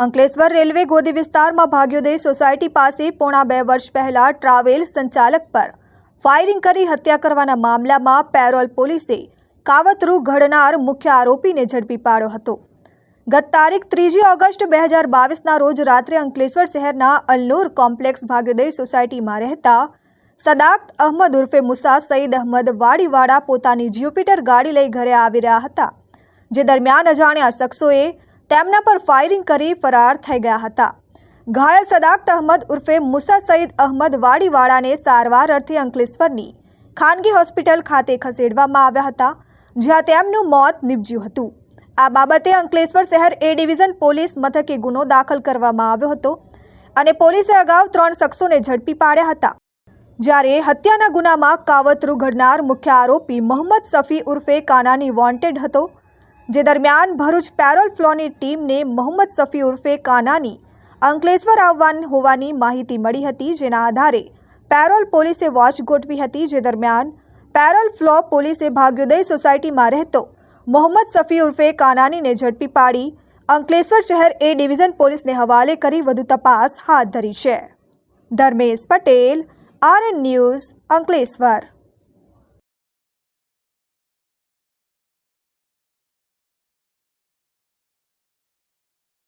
Ankleshwar railway ગોદી વિસ્તારમાં ભાગ્યોદય society પાસે પોણા 2 વર્ષ પહેલા ટ્રાવેલ સંચાલક પર ફાયરિંગ કરી હત્યા કરવાના મામલામાં પેરોલ પોલીસે કાવતરું ઘડનાર મુખ્ય આરોપીને ઝડપી પાડ્યો હતો। ગત તારીખ 3 ઓગસ્ટ 2022ના રોજ રાત્રે અંકલેશ્વર શહેરના અલનૂર કોમ્પ્લેક્સ ભાગ્યોદય સોસાયટીમાં રહેતા સદાકત અહમદ ઉર્ફે મુસા સઈદ અહમદ વાડીવાડા પોતાની જ્યુપિટર ગાડી લઈ ઘરે આવી રહ્યા હતા, જે દરમિયાન અજાણ્યા શખ્સોએ તેમના પર ફાયરિંગ કરી ફરાર થઈ ગયા હતા। ઘાયલ સદાકત અહમદ ઉર્ફે મુસા સઈદ અહમદ વાડીવાડાને સારવાર અર્થે અંકલેશ્વરની ખાનગી હોસ્પિટલ ખાતે ખસેડવામાં આવ્યા હતા, જ્યાં તેમનું મોત નીપજ્યું હતું। આ બાબતે અંકલેશ્વર શહેર એ ડિવિઝન પોલીસ મથકે ગુનો દાખલ કરવામાં આવ્યો હતો અને પોલીસે અગાઉ 3 શખ્સોને ઝડપી પાડ્યા હતા, જ્યારે હત્યાના ગુનામાં કાવતરું ઘડનાર મુખ્ય આરોપી મોહમ્મદ સફી ઉર્ફે કાનાની વોન્ટેડ હતો, જે દરમિયાન ભરૂચ પેરોલ ફ્લોની ટીમને મોહમ્મદ સફી ઉર્ફે કાનાની અંકલેશ્વર આવવાની હોવાની માહિતી મળી હતી, જેના આધારે પેરોલ પોલીસે વોચ ગોઠવી હતી। જે દરમિયાન પેરોલ ફ્લો પોલીસે ભાગ્યોદય સોસાયટીમાં રહેતો મોહમ્મદ સફી ઉર્ફે કાનાનીને ઝડપી પાડી અંકલેશ્વર શહેર એ ડિવિઝન પોલીસને હવાલે કરી વધુ તપાસ હાથ ધરી છે। Dharmesh Patel, RN news, Ankleshwar.